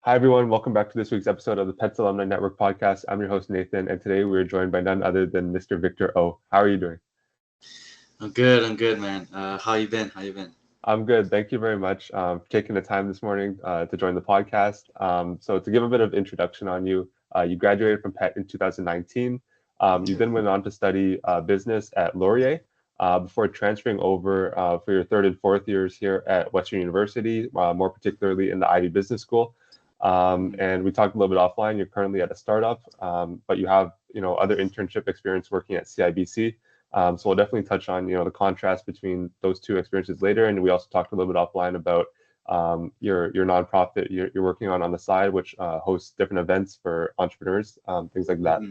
Hi, everyone. Welcome back to this week's episode of the PETHS Alumni Network podcast. I'm your host, Nathan, and today we're joined by none other than Mr. Victor O. How are you doing? I'm good, man. How you been? How you been? I'm good. Thank you very much for taking the time this morning to join the podcast. So to give a bit of introduction on you, you graduated from PET in 2019. You then went on to study business at Laurier before transferring over for your third and fourth years here at Western University, more particularly in the Ivy Business School. And we talked a little bit offline. You're currently at a startup, but you have other internship experience working at CIBC. So we'll definitely touch on the contrast between those two experiences later, and we also talked a little bit offline about your nonprofit you're working on the side, which hosts different events for entrepreneurs, things like that.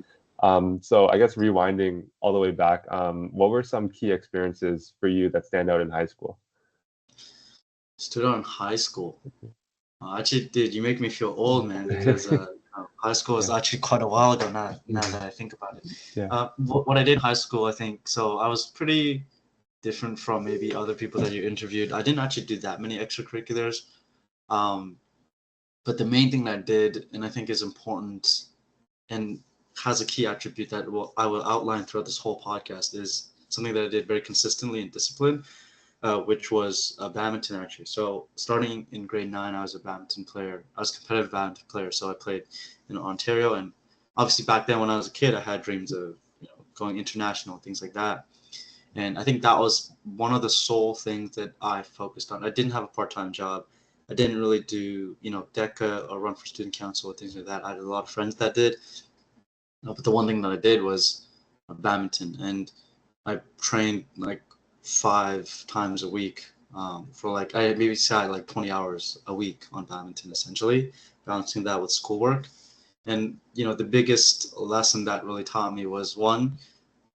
Mhm. So I guess rewinding all the way back, what were some key experiences for you that stand out in high school? Stood out in high school. Actually, dude, you make me feel old, man, because high school was Yeah, actually quite a while ago now mhm, that I think about it. yeah, What I did in high school, I think, so I was pretty different from maybe other people that you interviewed. I didn't actually do that many extracurriculars. Um, but the main thing that I did, and I think is important and has a key attribute that I will outline throughout this whole podcast, is something that I did very consistently and disciplined, which was badminton actually. So starting in grade 9, I was a badminton player. I was a competitive badminton player. So I played in Ontario, and obviously back then when I was a kid, I had dreams of going international, things like that. And I think that was one of the sole things that I focused on. I didn't have a part-time job. I didn't really do DECA or run for student council or things like that. I had a lot of friends that did, but the one thing that I did was badminton, and I trained like 5 times a week for like I maybe say like 20 hours a week on badminton, essentially balancing that with schoolwork. And the biggest lesson that really taught me was, one,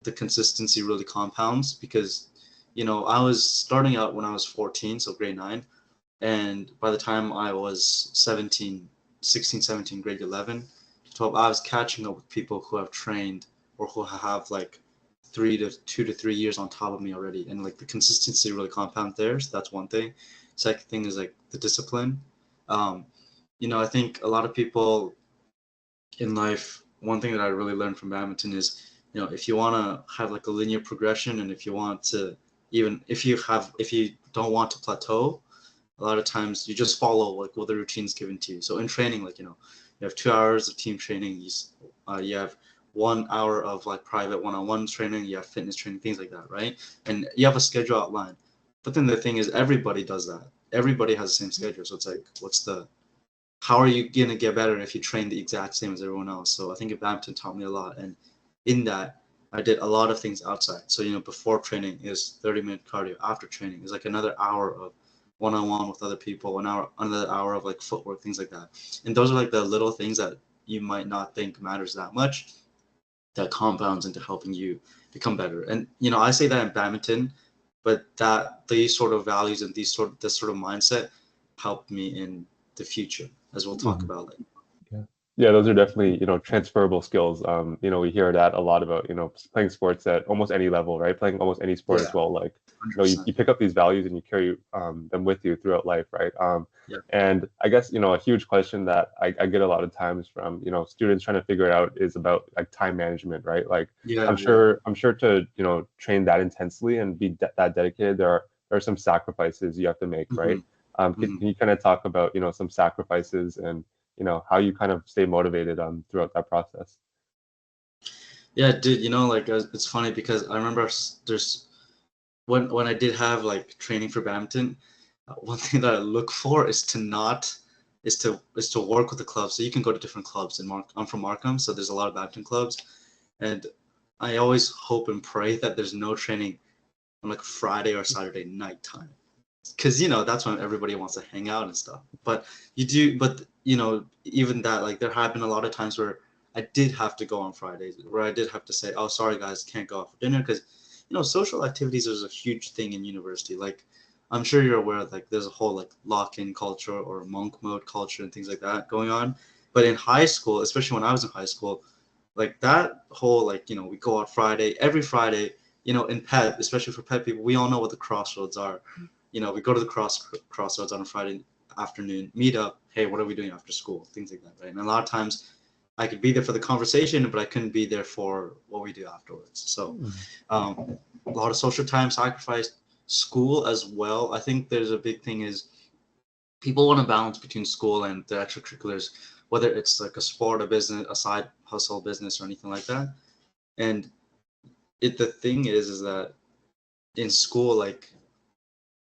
the consistency really compounds, because I was starting out when I was 14, so grade 9, and by the time I was 17, 16, 17, grade 11, 12, I was catching up with people who have trained or who have like 2 to 3 years on top of me already. And like the consistency really compounds there. So that's one thing. Second thing is like the discipline. Um, I think a lot of people in life, one thing that I really learned from badminton is, if you want to have like a linear progression, and if you want to, even if you don't want to plateau, a lot of times you just follow like what the routine's given to you. So in training, like you have 2 hours of team training, you have 1 hour of like private one-on-one training, you have fitness training, things like that, right? And you have a schedule outlined. But then the thing is, everybody does that. Everybody has the same schedule. So it's like, how are you gonna get better if you train the exact same as everyone else? So I think badminton taught me a lot, and in that I did a lot of things outside. So before training is 30-minute cardio. After training is like another hour of one-on-one with other people, another hour of like footwork, things like that. And those are like the little things that you might not think matters that much, that compounds into helping you become better. And I say that in badminton, but that these sort of values and this sort of mindset helped me in the future, as we'll talk mhm. about later. Yeah. Yeah, those are definitely, transferable skills. We hear that a lot about, playing sports at almost any level, right? Playing almost any sport as Yeah, well. Like, you 100%. pick up these values and you carry them with you throughout life, right? Yeah. And I guess, a huge question that I get a lot of times from, students trying to figure it out is about like time management, right? Like, Yeah. Yeah. I'm sure to, train that intensely and be that dedicated, there are some sacrifices you have to make, right? Hmm. Can you kind of talk about, some sacrifices and how you kind of stay motivated throughout that process? Yeah, dude, like it's funny because I remember there's when I did have like training for badminton, one thing that I look for is to not is to work with the clubs. So you can go to different clubs in I'm from Markham, so there's a lot of badminton clubs, and I always hope and pray that there's no training on like Friday or Saturday nighttime, because that's when everybody wants to hang out and stuff. But even that, like there have been a lot of times where I did have to go on Fridays, where I did have to say, oh, sorry guys, can't go out for dinner, because social activities is a huge thing in university. Like, I'm sure you're aware, like there's a whole like lock-in culture or monk mode culture and things like that going on. But in high school, especially when I was in high school, like that whole, like we go out every Friday, in pet, especially for pet people, we all know what the crossroads are. We go to the crossroads on a Friday afternoon, meet up, hey, what are we doing after school? Things like that, right? And a lot of times I could be there for the conversation, but I couldn't be there for what we do afterwards. So a lot of social time sacrificed, school as well. I think there's a big thing is people want to balance between school and the extracurriculars, whether it's like a sport, a business, a side hustle business, or anything like that. And the thing is that in school, like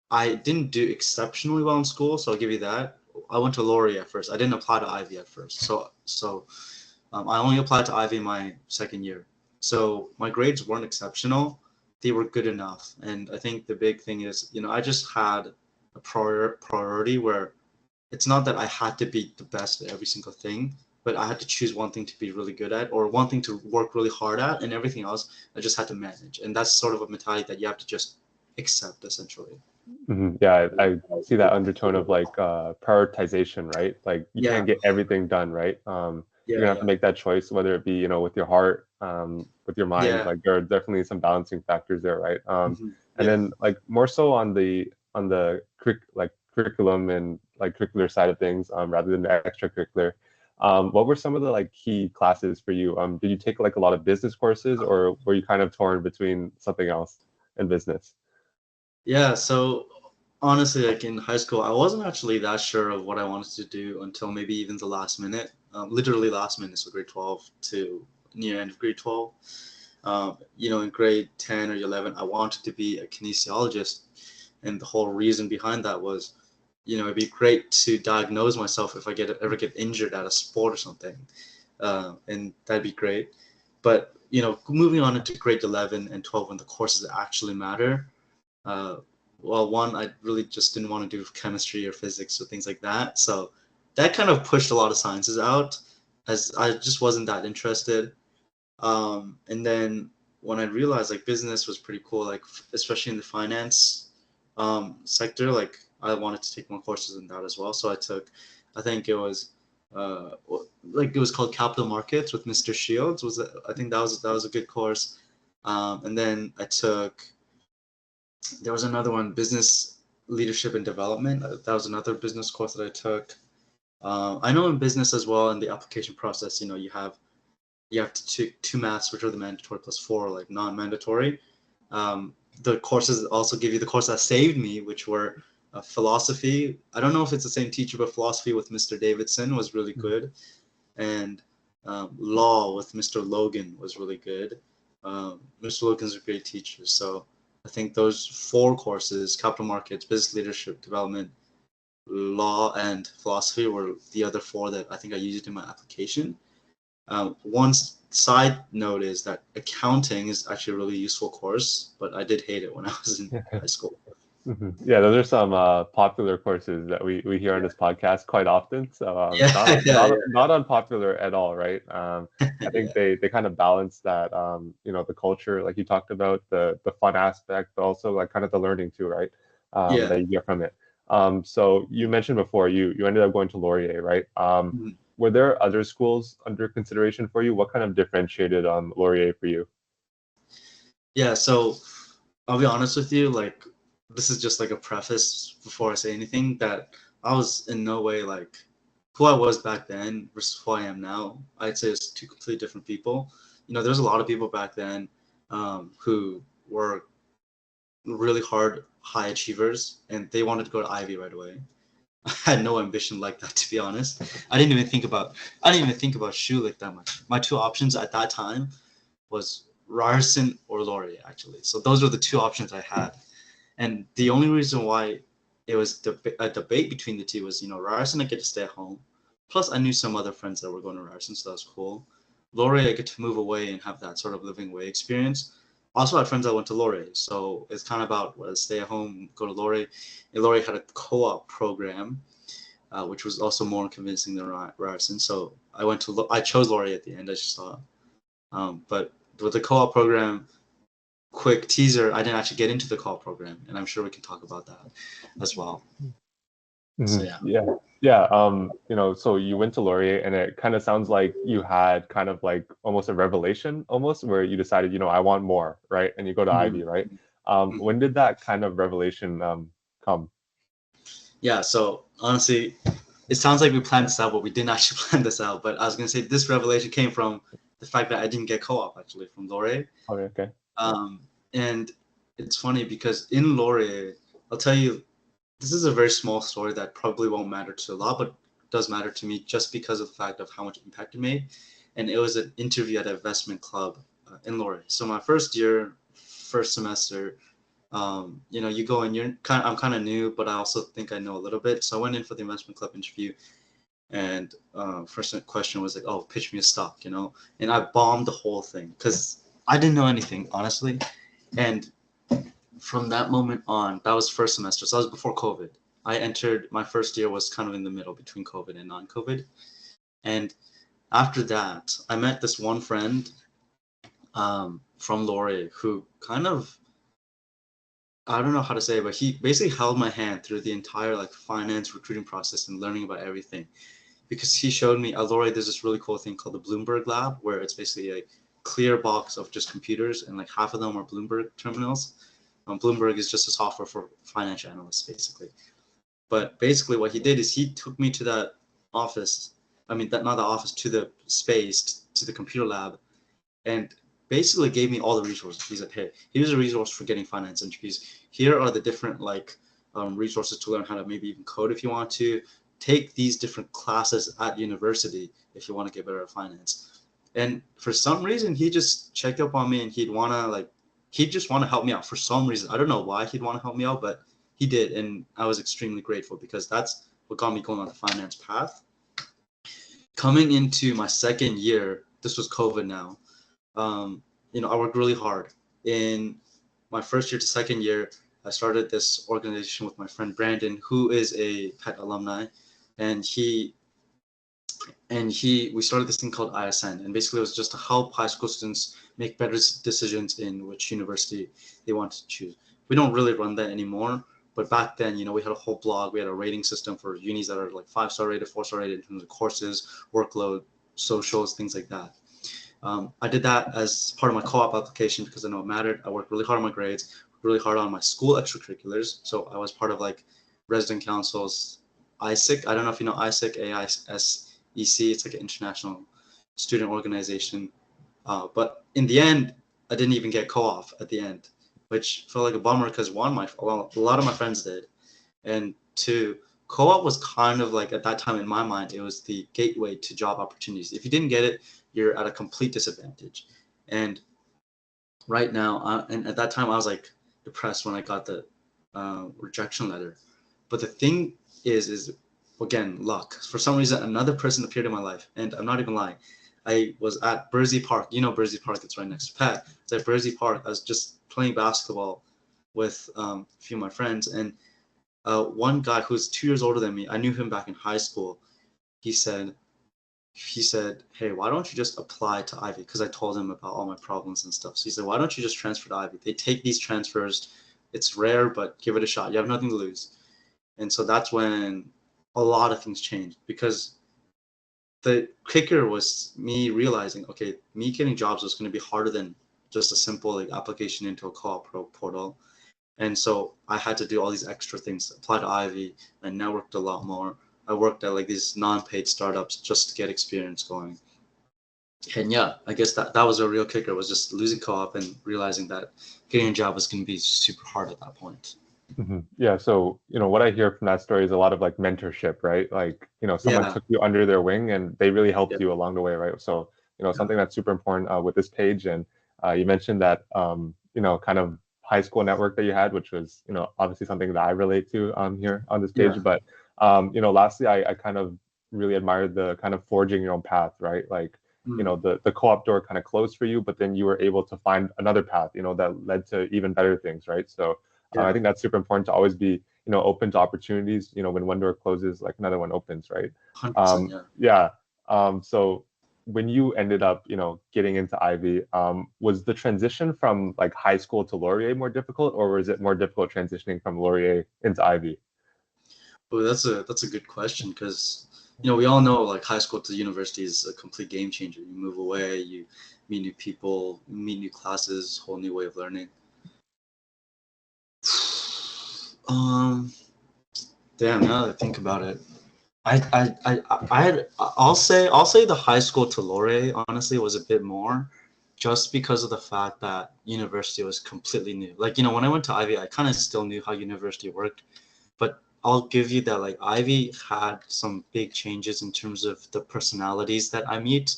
I didn't do exceptionally well in school, so I'll give you that. I went to Laurier at first. I didn't apply to Ivy at first, so I only applied to Ivy my second year. So my grades weren't exceptional; they were good enough. And I think the big thing is, I just had a priority where it's not that I had to be the best at every single thing, but I had to choose one thing to be really good at, or one thing to work really hard at, and everything else I just had to manage. And that's sort of a mentality that you have to just accept, essentially. Yeah, I see that undertone of like prioritization, right? Like you Yeah, can't get everything done, right? You're yeah, gonna have to yeah, make that choice, whether it be, with your heart, with your mind. yeah, Like there are definitely some balancing factors there, right? And yeah. then like more so on the curriculum and like curricular side of things, rather than the extracurricular. What were some of the like key classes for you? Did you take like a lot of business courses, or were you kind of torn between something else and business? Yeah, so honestly, like in high school, I wasn't actually that sure of what I wanted to do until maybe even the last minute, literally last minute, so grade 12 to near end of grade 12. In grade 10 or 11, I wanted to be a kinesiologist. And the whole reason behind that was, it'd be great to diagnose myself if I ever get injured at a sport or something. And that'd be great. But, moving on into grade 11 and 12 when the courses actually matter, uh, well, one, I really just didn't want to do chemistry or physics or things like that. So that kind of pushed a lot of sciences out as I just wasn't that interested. And then when I realized like business was pretty cool, like especially in the finance sector, like I wanted to take more courses in that as well. So I think it was like it was called Capital Markets with Mr. Shields. I think that was a good course. And then there was another one, Business Leadership and Development. That was another business course that I took. I know in business as well in the application process, you have to take two maths, which are the mandatory, plus four like non-mandatory. The courses also give you the course that saved me, which were philosophy. I don't know if it's the same teacher, but philosophy with Mr. Davidson was really good, and law with Mr. Logan was really good. Mr. Logan's a great teacher, so I think those four courses: capital markets, business leadership, development, law, and philosophy were the other four that I think I used in my application. One side note is that accounting is actually a really useful course, but I did hate it when I was in high school. Yeah, those are some popular courses that we hear on Yeah, this podcast quite often. So yeah, not yeah, not not unpopular at all, right? I think yeah, they kind of balance that, the culture, like you talked about, the fun aspect, but also like kind of the learning too, right? yeah. That you get from it. So you mentioned before you ended up going to Laurier, right? Mhm. Were there other schools under consideration for you? What kind of differentiated Laurier for you? Yeah, so I'll be honest with you, like this is just like a preface before I say anything that I was in no way like who I was back then versus who I am now. I'd say it's two completely different people. There's a lot of people back then who were really hard high achievers and they wanted to go to Ivy right away. I had no ambition like that, to be honest. I didn't even think about Schulich that much. My two options at that time was Ryerson or Laurier, actually. So those were the two options I had. And the only reason why it was a debate between the two was, Ryerson I get to stay at home. Plus, I knew some other friends that were going to Ryerson, so that was cool. Laurier I get to move away and have that sort of living away experience. Also, I had friends that went to Laurier, so it's kind of about stay at home, go to Laurier. And Laurier had a co-op program, which was also more convincing than Ryerson. So I chose Laurier at the end. I just thought, but with the co-op program, quick teaser, I didn't actually get into the co-op program, and I'm sure we can talk about that as well. So yeah. Yeah. Yeah. So you went to Laurier and it kind of sounds like you had kind of like almost a revelation almost where you decided, I want more, right? And you go to Ivy, Mhm. right? Mhm. When did that kind of revelation come? Yeah. So honestly, it sounds like we planned this out, but we didn't actually plan this out. But I was gonna say this revelation came from the fact that I didn't get co-op actually from Laurier. Okay, okay. And it's funny because in Laurier, I'll tell you, this is a very small story that probably won't matter to a lot, but does matter to me just because of the fact of how much impact it made. And it was an interview at an investment club in Laurier. So my first year, first semester, you go and I'm kind of new, but I also think I know a little bit. So I went in for the investment club interview, and first question was like, "Oh, pitch me a stock," and I bombed the whole thing because I didn't know anything honestly. And from that moment on, that was first semester, so that was before COVID. I entered my first year was kind of in the middle between COVID and non-COVID, and after that, I met this one friend from Laurier who kind of, I don't know how to say it, but he basically held my hand through the entire like finance recruiting process and learning about everything. Because he showed me at Laurier, there's this really cool thing called the Bloomberg Lab, where it's basically a clear box of just computers, and like half of them are Bloomberg terminals. Bloomberg is just a software for financial analysts, basically. But basically, what he did is he took me to that office. I mean, not the office, to the space, to the computer lab, and basically gave me all the resources. He said, "Hey, here's a resource for getting finance interviews. Here are the different resources to learn how to maybe even code if you want to. Take these different classes at university if you want to get better at finance." And for some reason, he just checked up on me, and he'd just want to help me out for some reason. I don't know why he'd want to help me out, but he did, and I was extremely grateful because that's what got me going on the finance path. Coming into my second year, this was COVID now. I worked really hard. In my first year to second year, I started this organization with my friend Brandon, who is a PETHS alumni, and we started this thing called ISN, and basically it was just to help high school students make better decisions in which university they want to choose. We don't really run that anymore, but back then, we had a whole blog. We had a rating system for unis that are like 5-star rated, 4-star rated in terms of courses, workload, socials, things like that. I did that as part of my co-op application because I know it mattered. I worked really hard on my grades, really hard on my school extracurriculars. So I was part of like resident councils, ISEC. I don't know if you know ISEC, AISEC. It's like an international student organization. But in the end, I didn't even get co-op at the end, which felt like a bummer because a lot of my friends did. And two, co-op was kind of like, at that time in my mind, it was the gateway to job opportunities. If you didn't get it, you're at a complete disadvantage. And right now, and at that time, I was like depressed when I got the rejection letter. But the thing is again, luck. For some reason, another person appeared in my life, and I'm not even lying. I was at Bursey Park. Bursey Park, it's right next to Pat. I was at Bursey Park. I was just playing basketball with a few of my friends, and one guy who's 2 years older than me, I knew him back in high school. He said, "Hey, why don't you just apply to Ivy?" Because I told him about all my problems and stuff. So he said, "Why don't you just transfer to Ivy? They take these transfers. It's rare, but give it a shot. You have nothing to lose." And so that's when a lot of things changed, because the kicker was me realizing, okay, me getting jobs was going to be harder than just a simple application into a co-op portal. And so I had to do all these extra things, apply to Ivy. I networked a lot more. I worked at these non-paid startups just to get experience going. And yeah, I guess that was a real kicker, was just losing co-op and realizing that getting a job was going to be super hard at that point. Mm-hmm. Yeah. So, what I hear from that story is a lot of mentorship, right? Someone took you under their wing and they really helped you along the way, right? So, something that's super important with this page. And you mentioned that, kind of high school network that you had, which was, obviously something that I relate to here on this page. But, lastly, I kind of really admired the kind of forging your own path, right? The co-op door kind of closed for you, but then you were able to find another path, that led to even better things, right? So, I think that's super important to always be, open to opportunities. When one door closes, another one opens, right? 100%, So when you ended up, getting into Ivy, was the transition from high school to Laurier more difficult, or was it more difficult transitioning from Laurier into Ivy? Well, that's a good question, because we all know high school to university is a complete game changer. You move away, you meet new people, meet new classes, whole new way of learning. Damn, now that I think about it, I'll say the high school to Laurier honestly was a bit more, just because of the fact that university was completely new. Like, when I went to Ivy, I kind of still knew how university worked, but I'll give you that, like, Ivy had some big changes in terms of the personalities that I meet.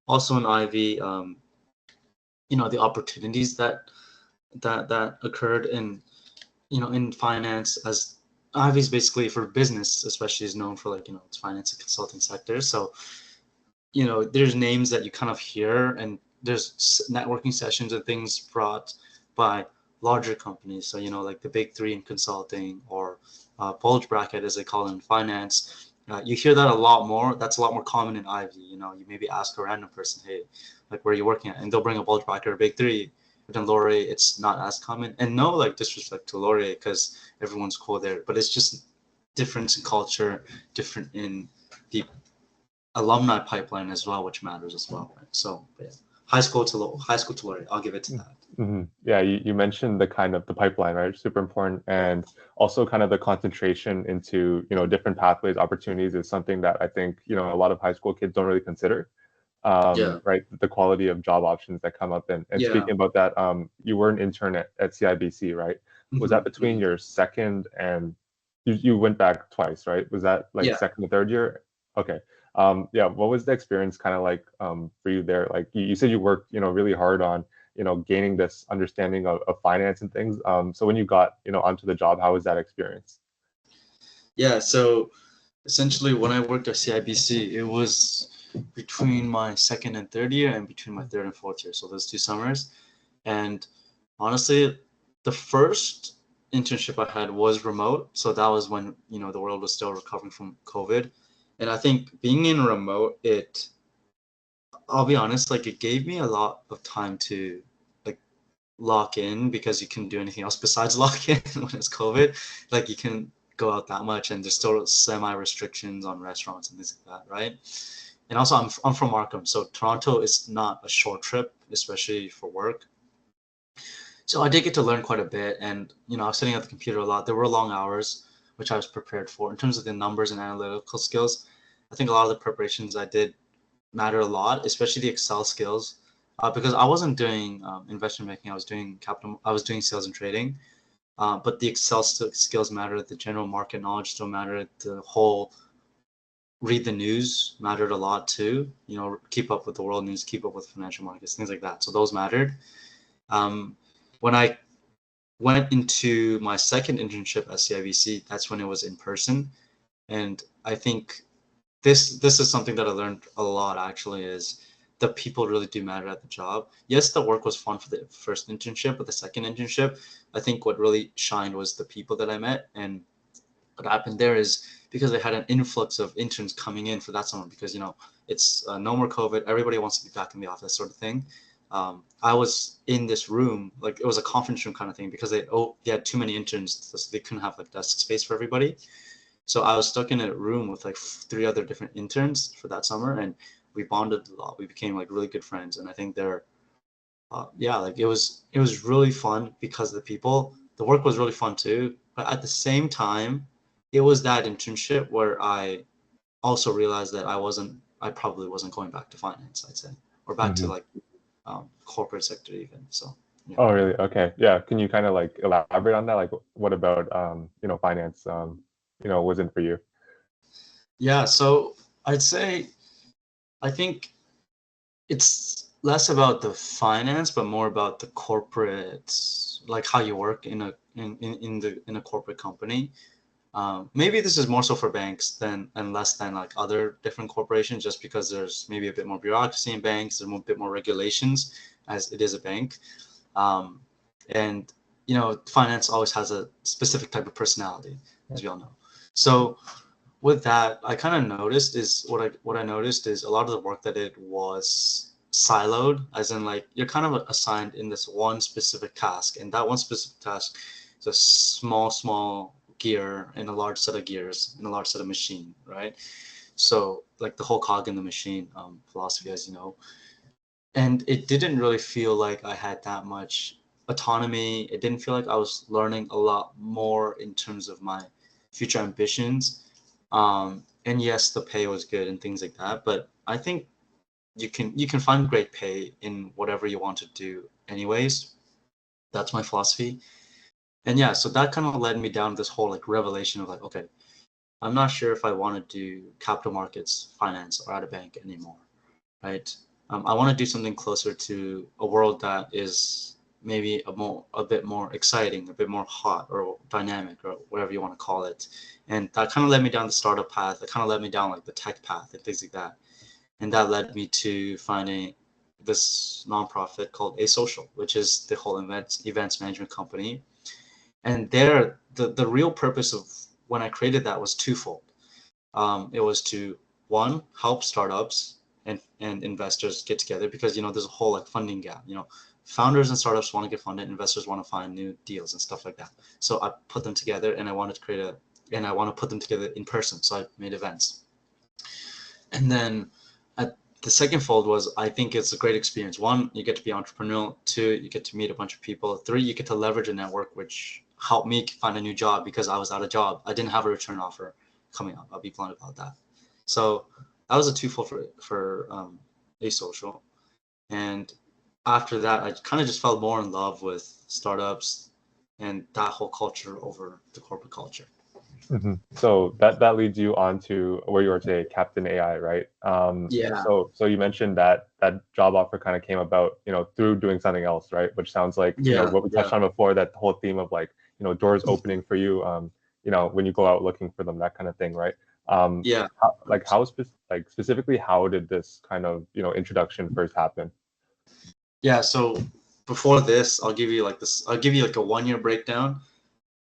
Also in Ivy, the opportunities that occurred in finance, as Ivy's basically for business, especially, is known for, like, its finance and consulting sector. So, there's names that you kind of hear, and there's networking sessions and things brought by larger companies. So, like the big three in consulting, or bulge bracket, as they call it in finance. You hear that a lot more. That's a lot more common in Ivy. You maybe ask a random person, hey, like, where are you working at? And they'll bring a bulge bracket or big three. But in Laurier, it's not as common. And no, like, disrespect to Laurier, because everyone's cool there. But it's just difference in culture, different in the alumni pipeline as well, which matters as well. Right? So, yeah. High school to Laurier, I'll give it to that. Mm-hmm. Yeah, you mentioned the kind of the pipeline, right? Super important, and also kind of the concentration into different pathways, opportunities is something that I think a lot of high school kids don't really consider. Yeah. Right, the quality of job options that come up, and Yeah. speaking about that, you were an intern at CIBC, right? Was that between Mm-hmm. your second and you went back twice, right? Was that like Yeah. second and third year? Okay. Yeah, what was the experience kind of like for you there? Like you said you worked really hard on gaining this understanding of finance and things. So when you got onto the job, how was that experience? Yeah. So essentially, when I worked at CIBC, it was between my second and third year, and between my third and fourth year. So those 2 summers. And honestly, the first internship I had was remote. So that was when, the world was still recovering from COVID. And I think being in remote, I'll be honest, like, it gave me a lot of time to, like, lock in, because you couldn't do anything else besides lock in when it's COVID. Like, you can go out that much, and there's still semi restrictions on restaurants and things like that, right? And also, I'm from Markham, so Toronto is not a short trip, especially for work. So I did get to learn quite a bit, and I was sitting at the computer a lot. There were long hours, which I was prepared for. In terms of the numbers and analytical skills, I think a lot of the preparations I did matter a lot, especially the Excel skills, because I wasn't doing investment banking. I was doing capital. I was doing sales and trading. But the Excel skills mattered. The general market knowledge still mattered. The whole read the news mattered a lot too. Keep up with the world news, keep up with financial markets, things like that. So those mattered. Um, when I went into my second internship at CIBC, that's when it was in person. And I think this is something that I learned a lot, actually, is the people really do matter at the job. Yes, the work was fun for the first internship, but the second internship, I think what really shined was the people that I met. And what happened there is, because they had an influx of interns coming in for that summer, because it's no more COVID, everybody wants to be back in the office, sort of thing. I was in this room, like, it was a conference room kind of thing, because they had too many interns, so they couldn't have, like, desk space for everybody. So I was stuck in a room with, like, three other different interns for that summer, and we bonded a lot. We became, like, really good friends, and I think yeah, like, it was really fun because of the people. The work was really fun too, but at the same time, it was that internship where I also realized that I probably wasn't going back to finance, I'd say, or back to, Hmm. like, corporate sector even. So yeah. Oh, really? Okay. Yeah. Can you kind of like elaborate on that? Like, what about finance wasn't for you? Yeah, so I'd say, I think it's less about the finance, but more about the corporate, like, how you work in a corporate company. Maybe this is more so for banks than and less than, like, other different corporations, just because there's maybe a bit more bureaucracy in banks, there's a bit more regulations, as it is a bank. Um, and finance always has a specific type of personality, as we all know. So with that, I kind of noticed is what I noticed is a lot of the work that it was siloed, as in, like, you're kind of assigned in this one specific task, and that one specific task is a small gear in a large set of gears in a large set of machine, right? So, like, the whole cog in the machine, philosophy, as you know. And it didn't really feel like I had that much autonomy. It didn't feel like I was learning a lot more in terms of my future ambitions. and yes, the pay was good and things like that, but I think you can find great pay in whatever you want to do anyways. That's my philosophy. And yeah, so that kind of led me down this whole like revelation of like, okay, I'm not sure if I want to do capital markets finance or at a bank anymore, right? I want to do something closer to a world that is maybe a bit more exciting, a bit more hot or dynamic or whatever you want to call it. And that kind of led me down the startup path. It kind of led me down like the tech path and things like that. And that led me to finding this nonprofit called Asocial, which is the whole events management company. And there, the real purpose of when I created that was twofold. It was to, one, help startups and investors get together, because there's a whole like funding gap. Founders and startups want to get funded, investors want to find new deals and stuff like that. So I put them together, and I wanted to and I want to put them together in person. So I made events. And then the second fold was, I think it's a great experience. One, you get to be entrepreneurial. Two, you get to meet a bunch of people. Three, you get to leverage a network, which helped me find a new job because I was out of job. I didn't have a return offer coming up. I'll be blunt about that. So that was a twofold for Asocial. And after that, I kind of just fell more in love with startups and that whole culture over the corporate culture. So that leads you on to where you are today, Captain AI, right? Yeah. So you mentioned that job offer kind of came about, through doing something else, right? Which sounds like, what we touched on before, that whole theme of like, doors opening for you, when you go out looking for them, that kind of thing, right? Yeah. Specifically, how did this kind of, introduction first happen? Yeah. So before this, I'll give you like a 1 year breakdown.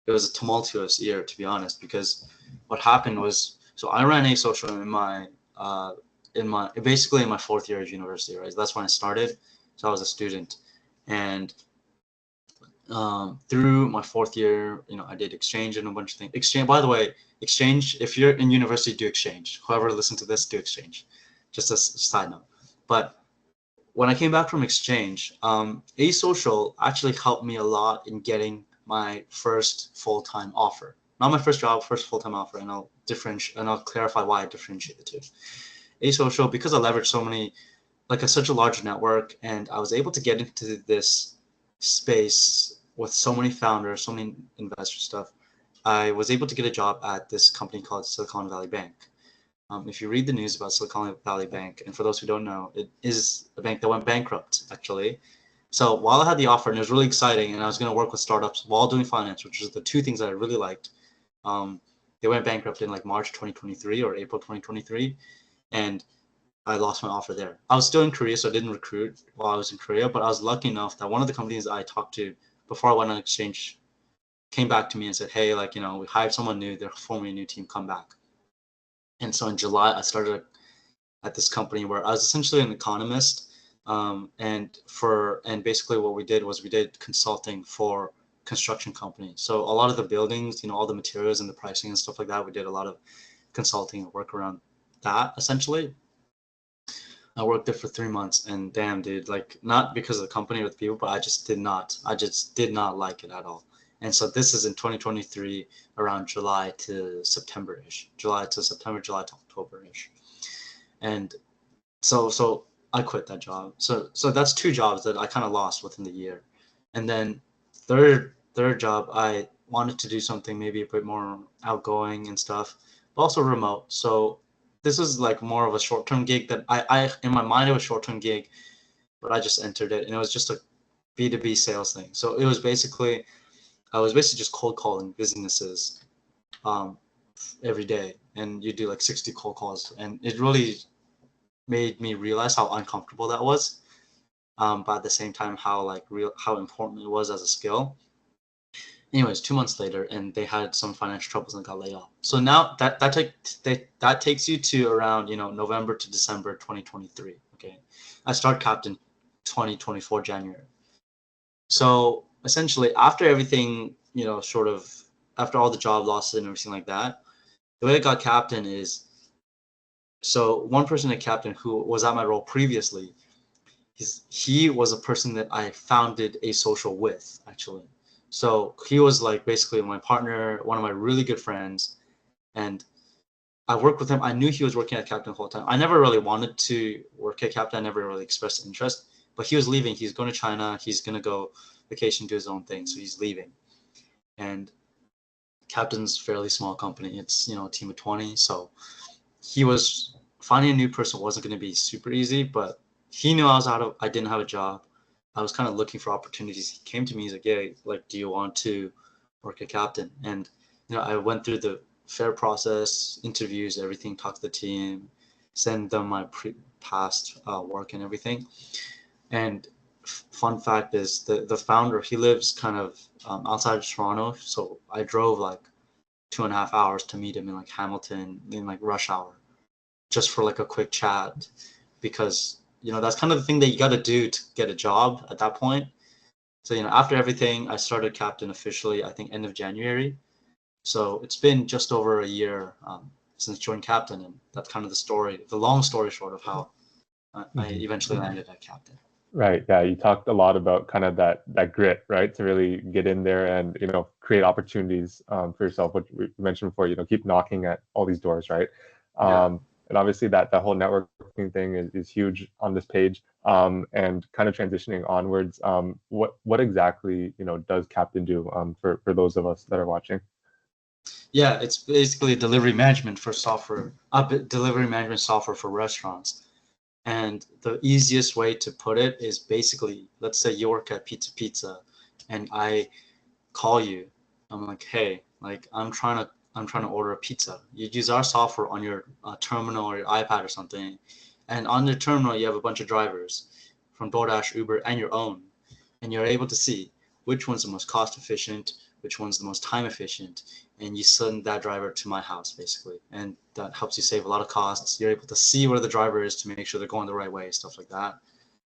It was a tumultuous year, to be honest, because what happened was, so I ran Asocial basically in my 4th year of university, right? That's when I started. So I was a student, and through my 4th year, I did exchange and a bunch of things. Exchange, by the way, exchange. If you're in university, do exchange. Whoever listened to this, do exchange. Just a side note. But when I came back from exchange, Asocial actually helped me a lot in getting my first full-time offer. Not my first job, first full-time offer, and I'll clarify why I differentiate the two. Asocial, because I leveraged such a large network, and I was able to get into this space with so many founders, so many investor stuff. I was able to get a job at this company called Silicon Valley Bank. If you read the news about Silicon Valley Bank, and for those who don't know, it is a bank that went bankrupt, actually. So while I had the offer, and it was really exciting, and I was going to work with startups while doing finance, which is the two things that I really liked, they went bankrupt in like March 2023 or April 2023, and I lost my offer there. I was still in Korea, so I didn't recruit while I was in Korea, but I was lucky enough that one of the companies I talked to before I went on exchange came back to me and said, hey, we hired someone new, they're forming a new team, come back. And so in July, I started at this company where I was essentially an economist. And basically what we did was we did consulting for construction companies. So a lot of the buildings, all the materials and the pricing and stuff like that, we did a lot of consulting and work around that essentially. I worked there for 3 months, and damn, dude, like, not because of the company or the people, but I just did not like it at all. And so this is in 2023, around July to September-ish, July to October-ish. And so I quit that job. So that's 2 jobs that I kind of lost within the year. And then third job, I wanted to do something maybe a bit more outgoing and stuff, but also remote. So this is like more of a short-term gig that I in my mind, it was a short-term gig, but I just entered it, and it was just a B2B sales thing. So I was basically just cold calling businesses every day, and you do like 60 cold calls, and it really made me realize how uncomfortable that was, but at the same time how important it was as a skill. Anyways, 2 months later, and they had some financial troubles and got laid off. So now that takes you to around November to December 2023. Okay, I start Captain 2024 January. So essentially, after everything, after all the job losses and everything like that, the way I got Captain is, so one person at Captain who was at my role previously, he was a person that I founded Asocial with, actually. So he was like basically my partner, one of my really good friends, and I worked with him. I knew he was working at Captain the whole time. I never really wanted to work at Captain. I never really expressed interest. But he was leaving. He's going to China. He's going to go vacation, do his own thing. So he's leaving. And Captain's a fairly small company. It's, a team of 20. So he was finding a new person wasn't going to be super easy, but he knew I didn't have a job. I was kind of looking for opportunities. He came to me. He's like, yeah, like, do you want to work at Captain? And, I went through the fair process, interviews, everything, talk to the team, send them my past work and everything. And fun fact is the founder, he lives kind of outside of Toronto. So I drove like 2.5 hours to meet him in like Hamilton in like rush hour, just for like a quick chat, because, that's kind of the thing that you got to do to get a job at that point. So, after everything, I started Captain officially, I think, end of January. So it's been just over a year since joining Captain, and that's kind of the long story short of how I eventually landed at Captain. Right. Yeah. You talked a lot about kind of that grit, right? To really get in there and, create opportunities for yourself, which we mentioned before, keep knocking at all these doors, right? And obviously that whole networking thing is huge on this page. And kind of transitioning onwards, what exactly, does Captain do for those of us that are watching? Yeah, it's basically delivery management software for restaurants. And the easiest way to put it is basically, let's say you work at Pizza, and I call you. I'm like, hey, like I'm trying to order a pizza. You use our software on your terminal or your iPad or something, and on the terminal you have a bunch of drivers from DoorDash, Uber, and your own, and you're able to see which one's the most cost efficient, which one's the most time efficient, and you send that driver to my house basically, and that helps you save a lot of costs. You're able to see where the driver is to make sure they're going the right way, stuff like that,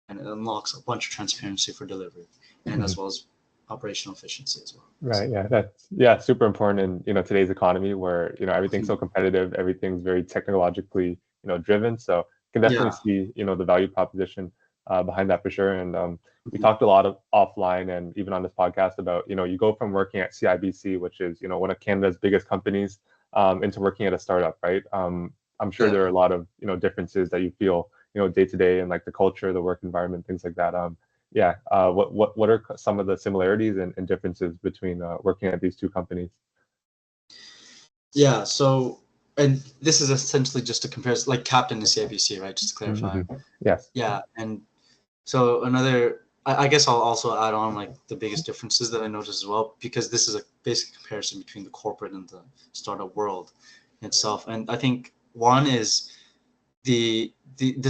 and it unlocks a bunch of transparency for delivery, and as well as operational efficiency as well. Right. Yeah. That's super important in today's economy where everything's so competitive, everything's very technologically driven. So you can definitely see the value proposition behind that for sure. And we talked a lot of offline and even on this podcast about you go from working at CIBC, which is one of Canada's biggest companies, into working at a startup, right? I'm sure there are a lot of differences that you feel day to day, and like the culture, the work environment, things like that. What are some of the similarities and differences between working at these two companies? Yeah, so, and this is essentially just a comparison, like Captain and CIBC, right? Just to clarify. Yes. Yeah, and so I guess I'll also add on like the biggest differences that I noticed as well, because this is a basic comparison between the corporate and the startup world itself. And I think one is the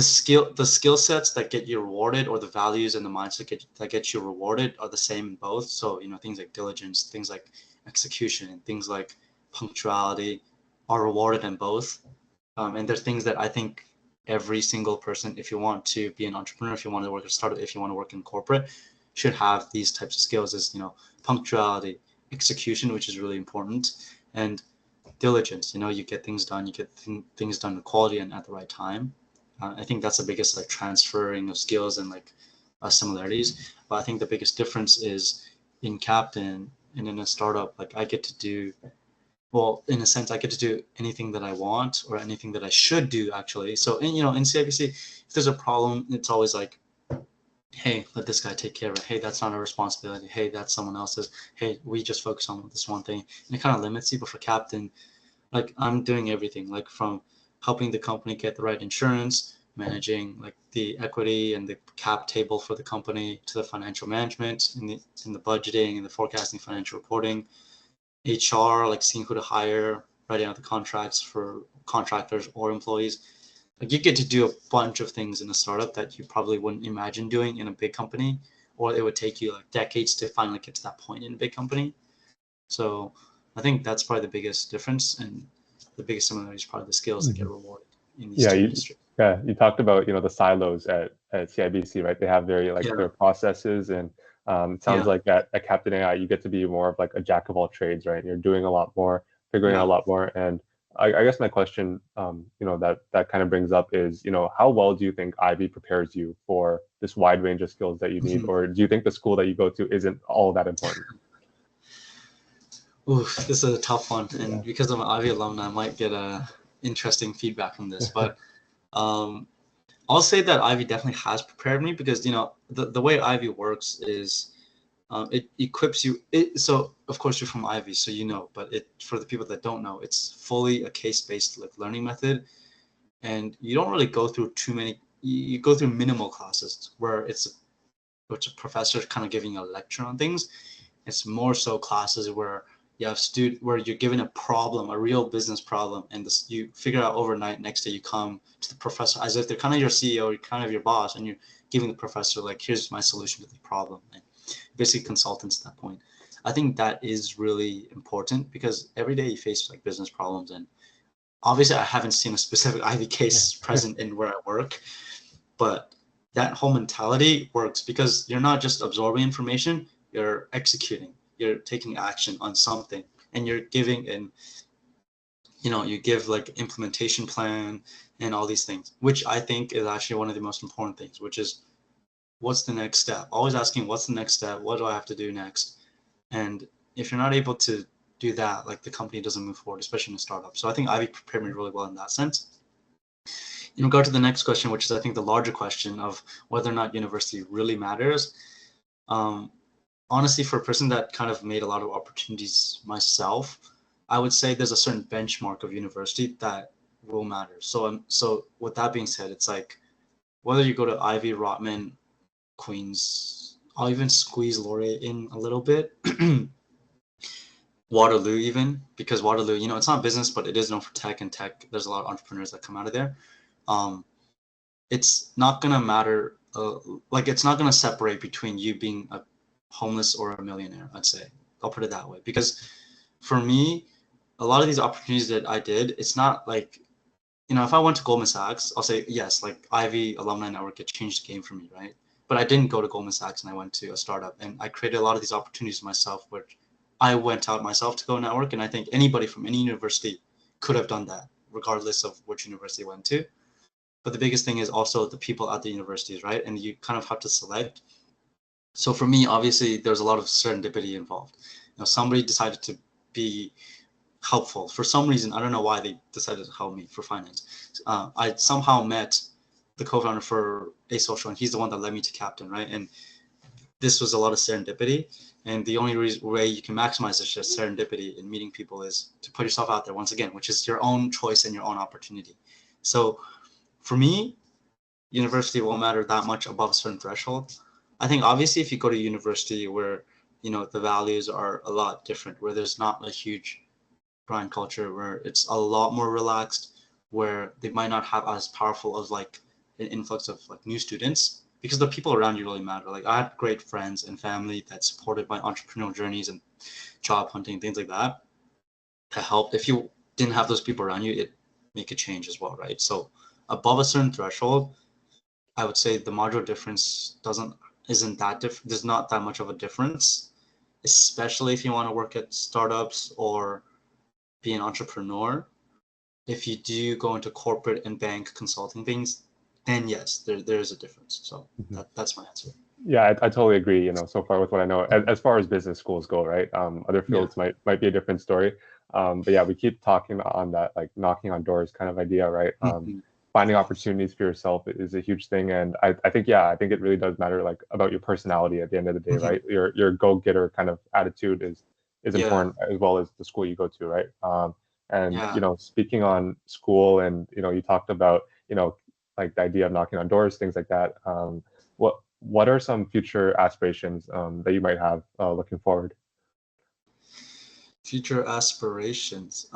skill sets that get you rewarded, or the values and the mindset that get you rewarded, are the same in both. So things like diligence, things like execution, and things like punctuality are rewarded in both. And there's things that I think every single person, if you want to be an entrepreneur, if you want to work at a startup, if you want to work in corporate, should have these types of skills: is punctuality, execution, which is really important, and diligence. You get things done, you get things done with quality and at the right time. I think that's the biggest like transferring of skills and like similarities. But I think the biggest difference is in Captain and in a startup, like I get to do, well, in a sense, I get to do anything that I want, or anything that I should do actually. So in CIBC, if there's a problem, it's always like, hey, let this guy take care of it. Hey, that's not our responsibility. Hey, that's someone else's. Hey, we just focus on this one thing. And it kind of limits you. But for Captain, like I'm doing everything, like from helping the company get the right insurance, managing like the equity and the cap table for the company, to the financial management, in the budgeting and the forecasting, financial reporting, HR, like seeing who to hire, writing out the contracts for contractors or employees. Like you get to do a bunch of things in a startup that you probably wouldn't imagine doing in a big company, or it would take you like decades to finally get to that point in a big company. So I think that's probably the biggest difference, and the biggest similarity is probably the skills that get rewarded in these two industries. Yeah, you talked about the silos at CIBC, right? They have very clear processes, and it sounds like at Captain AI you get to be more of like a jack of all trades, right? You're doing a lot more, figuring out a lot more. And I guess my question, that kind of brings up is, how well do you think Ivy prepares you for this wide range of skills that you need, or do you think the school that you go to isn't all that important? Ooh, this is a tough one, and because I'm an Ivy alumni, I might get interesting feedback from this, but I'll say that Ivy definitely has prepared me because, you know, the way Ivy works is it equips you. So of course you're from Ivy, so you know, but for the people that don't know, it's fully a case-based like learning method, and you don't really go through too many. You go through minimal classes where it's a professor kind of giving a lecture on things. It's more so classes where you have where you're given a problem, a real business problem, and you figure out overnight. Next day you come to the professor as if they're kind of your CEO, or kind of your boss, and you're giving the professor like, here's my solution to the problem. And basically consultants at that point. I think that is really important because every day you face like business problems, and obviously I haven't seen a specific Ivy case present in where I work, but that whole mentality works because you're not just absorbing information, you're executing, you're taking action on something, and you're giving in, you know, you give like implementation plan and all these things, which I think is actually one of the most important things, which is what's the next step? Always asking what's the next step? What do I have to do next? And if you're not able to do that, like the company doesn't move forward, especially in a startup. So I think Ivy prepared me really well in that sense. In regard to the next question, which is I think the larger question of whether or not university really matters. Honestly, for a person that kind of made a lot of opportunities myself, I would say there's a certain benchmark of university that will matter. So with that being said, it's like whether you go to Ivy, Rotman, Queens, I'll even squeeze Laurier in a little bit. Waterloo even, because Waterloo, you know, it's not business, but it is known for tech, and tech, there's a lot of entrepreneurs that come out of there. It's not going to matter. Like, it's not going to separate between you being a homeless or a millionaire, I'd say. I'll put it that way. Because for me, a lot of these opportunities that I did, it's not like, you know, if I went to Goldman Sachs, I'll say, yes, like Ivy Alumni Network, it changed the game for me, right? But I didn't go to Goldman Sachs and I went to a startup, and I created a lot of these opportunities myself, where I went out myself to go network. And I think anybody from any university could have done that, regardless of which university went to. But the biggest thing is also the people at the universities, right? And you kind of have to select. So for me, obviously, there's a lot of serendipity involved. You know, somebody decided to be helpful for some reason. I don't know why they decided to help me for finance. I somehow met the co-founder for Asocial, and he's the one that led me to Captain, right? And this was a lot of serendipity. And the only way you can maximize this just serendipity in meeting people is to put yourself out there once again, which is your own choice and your own opportunity. So for me, university won't matter that much above a certain threshold. I think obviously if you go to university where, you know, the values are a lot different, where there's not a huge grind culture, where it's a lot more relaxed, where they might not have as powerful of like an influx of like new students, because the people around you really matter. Like I had great friends and family that supported my entrepreneurial journeys and job hunting, things like that, that helped. If you didn't have those people around you, it make a change as well, right? So above a certain threshold, I would say the marginal difference isn't that different. There's not that much of a difference, especially if you want to work at startups or be an entrepreneur. If you do go into corporate and bank consulting things, then yes, there is a difference. So that's my answer. Yeah, I totally agree. You know, so far with what I know, as far as business schools go, right? Other fields might be a different story. But yeah, we keep talking on that like knocking on doors kind of idea, right? Finding opportunities for yourself is a huge thing, and I think it really does matter like about your personality at the end of the day, right? Your go-getter kind of attitude is important as well as the school you go to, right? And you know, speaking on school, and you know, you talked about, you know, like the idea of knocking on doors, things like that. What are some future aspirations that you might have looking forward? Future aspirations.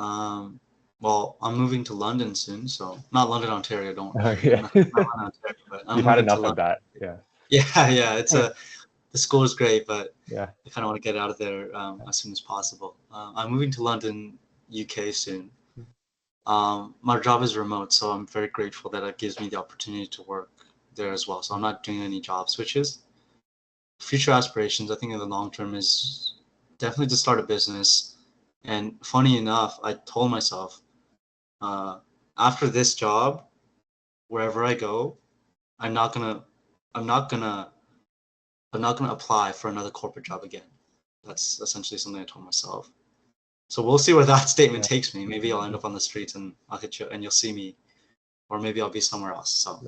Well, I'm moving to London soon, so not London, Ontario. Don't worry. Yeah. Not London, Ontario, but I'm You've had moving to enough of London. that. Yeah. Yeah. The school is great, but Yeah. I kind of want to get out of there as soon as possible. I'm moving to London, UK soon. My job is remote, so I'm very grateful that it gives me the opportunity to work there as well. So I'm not doing any job switches. Future aspirations, I think in the long term, is definitely to start a business. And funny enough, I told myself, after this job, wherever I go, I'm not gonna, I'm not gonna, I'm not gonna apply for another corporate job again. That's essentially something I told myself. So we'll see where that statement takes me. Maybe I'll end up on the streets and I'll hit you and you'll see me, or maybe I'll be somewhere else. So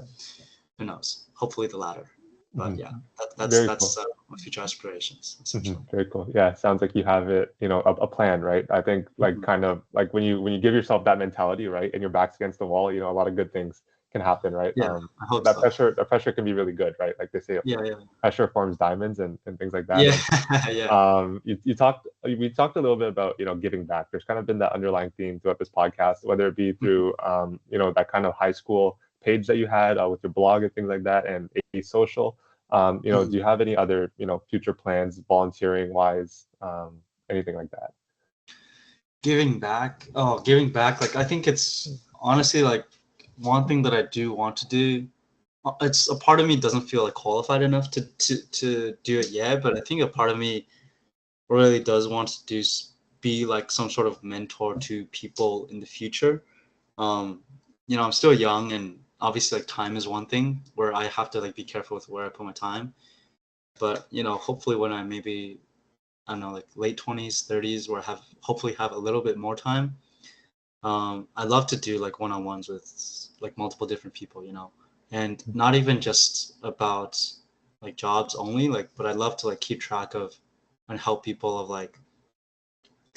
who knows? Hopefully the latter. But yeah, that's my future aspirations, essentially. Very cool. Yeah, sounds like you have it, a plan, right? I think like kind of like when you give yourself that mentality, right, and your back's against the wall, a lot of good things can happen, right? Yeah, I hope that so. pressure can be really good, right? Like they say, Yeah. pressure forms diamonds and things like that. Yeah, yeah. We talked a little bit about giving back. There's kind of been that underlying theme throughout this podcast, whether it be through that kind of high school page that you had with your blog and things like that, and A social. Do you have any other future plans, volunteering wise, anything like that? Giving back. Oh, giving back. Like I think it's honestly like one thing that I do want to do. It's a part of me doesn't feel like qualified enough to do it yet, but I think a part of me really does want to be like some sort of mentor to people in the future. I'm still young, and obviously like time is one thing where I have to like be careful with where I put my time. But hopefully when I maybe, I don't know, like late 20s, 30s, where I hopefully have a little bit more time. I love to do like one-on-ones with like multiple different people, and not even just about like jobs only, like, but I love to like keep track of and help people of like,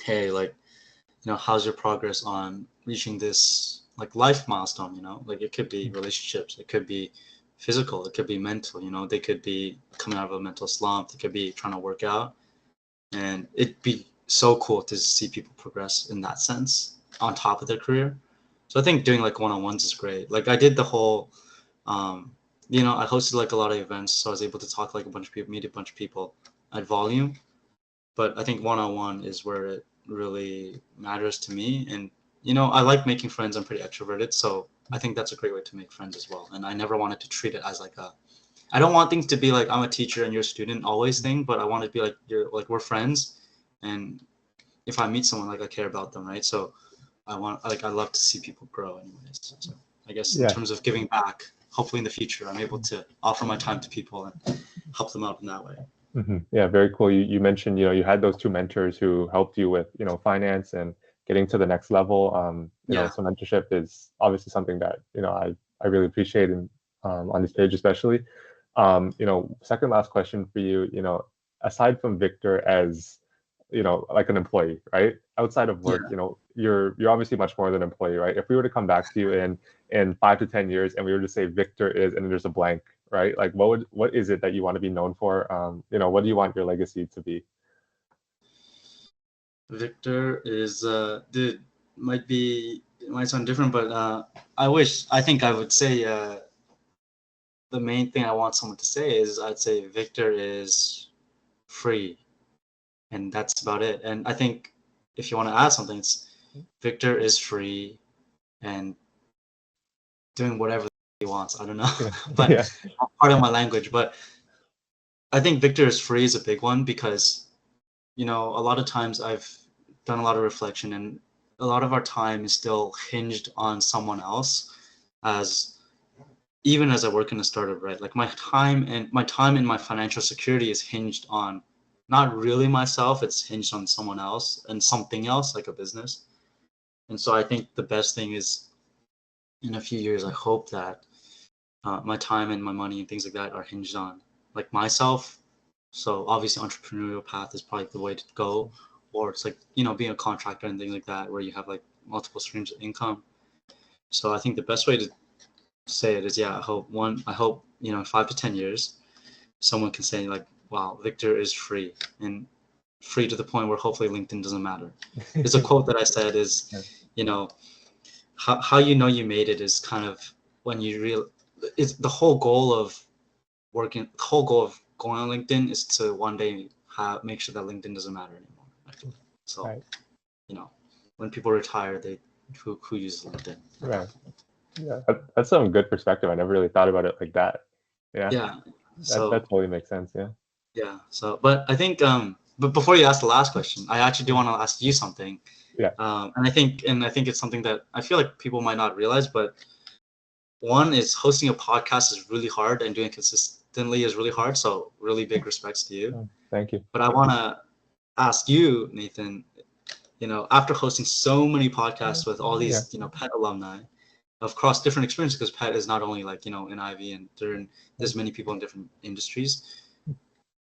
hey, like, how's your progress on reaching this like life milestone, like it could be relationships, it could be physical, it could be mental, they could be coming out of a mental slump, they could be trying to work out. And it'd be so cool to see people progress in that sense on top of their career. So I think doing like one-on-ones is great. Like I did the whole, I hosted like a lot of events, so I was able to talk to like a bunch of people, meet a bunch of people at volume. But I think one-on-one is where it really matters to me. And, I like making friends. I'm pretty extroverted. So I think that's a great way to make friends as well. And I never wanted to treat it as like I don't want things to be like I'm a teacher and you're a student always thing, but I want it to be like we're friends, and if I meet someone, like I care about them, right? So I love to see people grow anyways. So I guess in terms of giving back, hopefully in the future I'm able to offer my time to people and help them out in that way. Yeah, very cool. You mentioned you had those two mentors who helped you with finance and getting to the next level. So mentorship is obviously something that I really appreciate, and on this page especially. Second last question for you. Aside from Victor as like an employee, right? Outside of work, you're obviously much more than an employee, right? If we were to come back to you in 5 to 10 years and we were to say Victor is, and then there's a blank, right? Like what is it that you want to be known for? What do you want your legacy to be? Victor is dude, it might sound different, but I think I would say the main thing I want someone to say is I'd say Victor is free, and that's about it. And I think if you want to add something, it's Victor is free and doing whatever he wants. I don't know, but part of my language. But I think Victor is free is a big one because, a lot of times I've done a lot of reflection, and a lot of our time is still hinged on someone else. Even as I work in a startup, right? Like my time and my financial security is hinged on not really myself. It's hinged on someone else and something else, like a business. And so I think the best thing is, in a few years, I hope that my time and my money and things like that are hinged on like myself. So obviously entrepreneurial path is probably the way to go, or it's like, being a contractor and things like that, where you have like multiple streams of income. So I think the best way to say it is, I hope in 5 to 10 years, someone can say like, wow, Victor is free, and free to the point where hopefully LinkedIn doesn't matter. There's a quote that I said is, how you made it is kind of when it's the whole goal of going on LinkedIn is to one day make sure that LinkedIn doesn't matter anymore, actually. So, right. When people retire, who uses LinkedIn? Right. Yeah, that's some good perspective. I never really thought about it like that. Yeah. Yeah. So that totally makes sense. Yeah. Yeah. So, but I think, but before you ask the last question, I actually do want to ask you something. Yeah. And I think it's something that I feel like people might not realize, but one is hosting a podcast is really hard, and doing it consistently is really hard. So really big respects to you. Thank you. But I want to ask you, Nathan, after hosting so many podcasts with all Yeah. these, PET alumni across different experiences, because PET is not only like, in Ivy, and there's many people in different industries.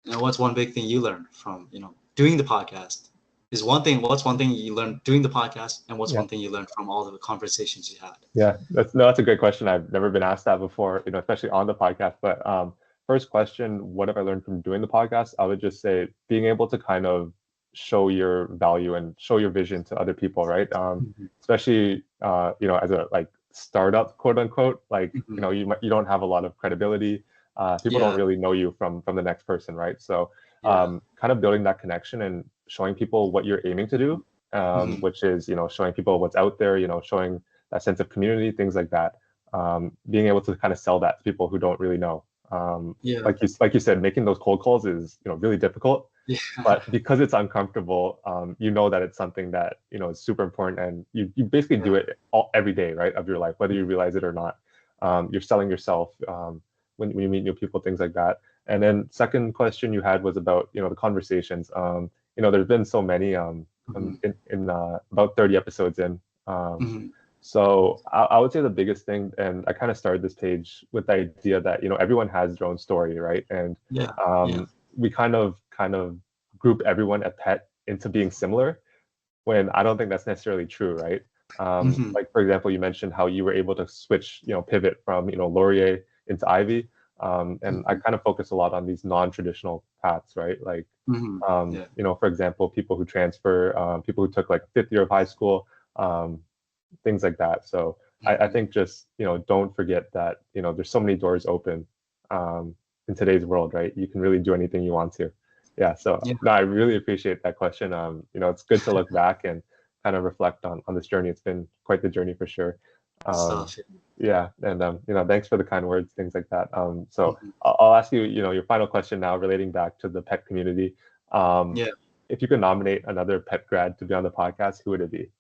What's one big thing you learned from, doing the podcast? What's one thing you learned doing the podcast, and what's Yeah. one thing you learned from all the conversations you had? Yeah, that's a great question. I've never been asked that before, especially on the podcast. But first question, what have I learned from doing the podcast? I would just say being able to kind of show your value and show your vision to other people, right? Especially as a like startup, quote unquote, like you don't have a lot of credibility. People don't really know you from the next person, right? So kind of building that connection and showing people what you're aiming to do, which is showing people what's out there, showing that sense of community, things like that. Being able to kind of sell that to people who don't really know. Like you said, making those cold calls is really difficult. Yeah. But because it's uncomfortable, that it's something that is super important, and you basically do it every day, right, of your life, whether you realize it or not. You're selling yourself when you meet new people, things like that. And then second question you had was about the conversations. There's been so many in about 30 episodes in. So I would say the biggest thing, and I kind of started this page with the idea that everyone has their own story, right? And we kind of group everyone at PET into being similar, when I don't think that's necessarily true, right? Like for example, you mentioned how you were able to switch, pivot from Laurier into Ivy, and I kind of focus a lot on these non-traditional paths, right? Like for example, people who transfer, people who took like 5th year of high school. Things like that. So I think just don't forget that there's so many doors open in today's world, right? You can really do anything you want to. Yeah. So no, I really appreciate that question. It's good to look back and kind of reflect on this journey. It's been quite the journey for sure. Yeah, and thanks for the kind words, things like that. So I'll ask you, your final question now, relating back to the PET community. If you could nominate another PET grad to be on the podcast, who would it be?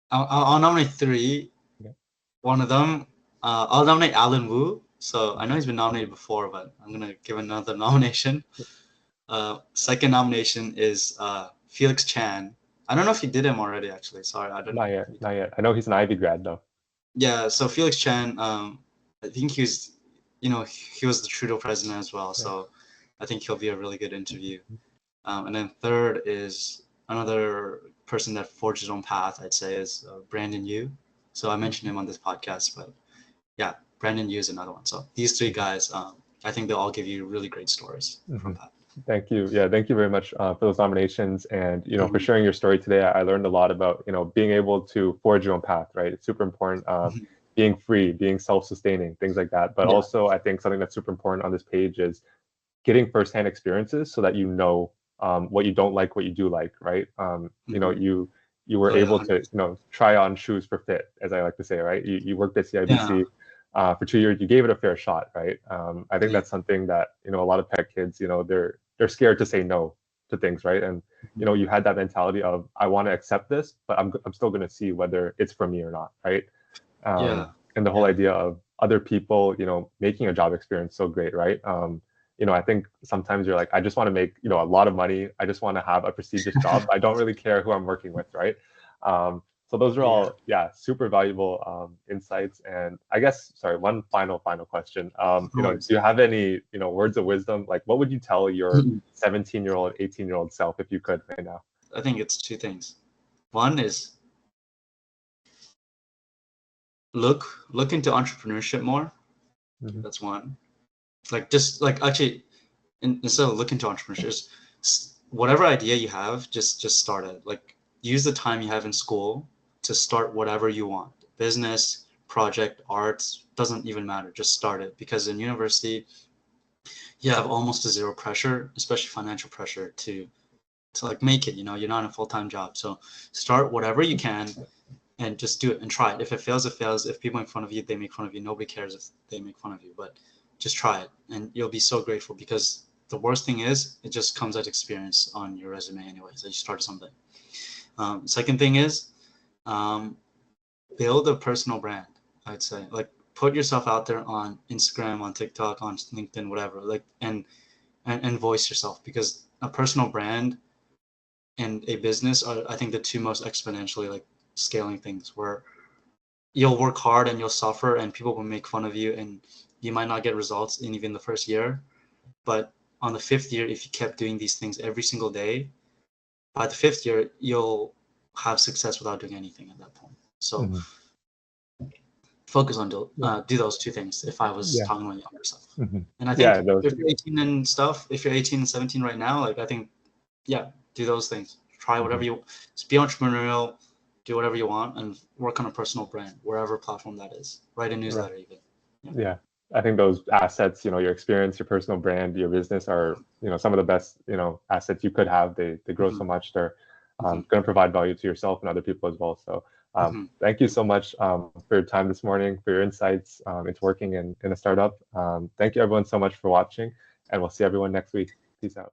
I'll nominate 3. Okay. One of them, I'll nominate Alan Wu. So I know he's been nominated before, but I'm gonna give another nomination. Second nomination is Felix Chan. I don't know if you did him already, actually. Sorry, I don't know. Not yet. I know he's an Ivy grad though. Yeah, so Felix Chan, I think he was the Trudeau president as well. So I think he'll be a really good interview. And then third is another person that forged his own path, I'd say, is Brandon Yu. So I mentioned him on this podcast, but yeah, Brandon Yu is another one. So these 3 guys, I think they'll all give you really great stories from that. Thank you. Yeah, thank you very much for those nominations, and for sharing your story today. I learned a lot about being able to forge your own path, right? It's super important. Being free, being self-sustaining, things like that. But also, I think something that's super important on this page is getting firsthand experiences so that what you don't like, what you do like, right? You were able to try on shoes for fit, as I like to say, right? You worked at CIBC for 2 years. You gave it a fair shot, right? I think that's something that a lot of PET kids, they're scared to say no to things, right? And you had that mentality of, I want to accept this, but I'm still going to see whether it's for me or not, right? And the whole idea of other people making a job experience so great, right? I think sometimes you're like, I just want to make a lot of money, I just want to have a prestigious job, I don't really care who I'm working with, right? So those are all super valuable insights. And I guess, sorry, one final question. Do you have any words of wisdom? Like, what would you tell your 17-year-old, 18-year-old self if you could right now? I think it's 2 things. One is look into entrepreneurship more. That's one. Like, just like, actually, instead of looking to entrepreneurship, whatever idea you have, just start it. Like, use the time you have in school to start whatever you want. Business, project, arts, doesn't even matter. Just start it, because in university you have almost to zero pressure, especially financial pressure, to like make it. You're not in a full-time job. So start whatever you can and just do it and try it. If it fails, it fails. If people make fun of you, they make fun of you. Nobody cares if they make fun of you, but just try it and you'll be so grateful, because the worst thing is it just comes as experience on your resume anyways, that you started something. Second thing is build a personal brand. I'd say, like, put yourself out there on Instagram, on TikTok, on LinkedIn, whatever, like, and voice yourself, because a personal brand and a business are, I think, the two most exponentially like scaling things, where you'll work hard and you'll suffer and people will make fun of you and you might not get results in even the first year. But on the fifth year, if you kept doing these things every single day, by the fifth year, you'll have success without doing anything at that point. So focus on do those two things if I was talking to my younger self. And I think Yeah, those, if you're 18 and stuff, if you're 18 and 17 right now, like I think, yeah, do those things. Try whatever you, just be entrepreneurial, do whatever you want, and work on a personal brand, wherever platform that is. Write a newsletter even. yeah. I think those assets, you know, your experience, your personal brand, your business are, you know, some of the best, you know, assets you could have. They grow so much. They're going to provide value to yourself and other people as well. So thank you so much for your time this morning, for your insights into working in a startup. Thank you everyone so much for watching, and we'll see everyone next week. Peace out.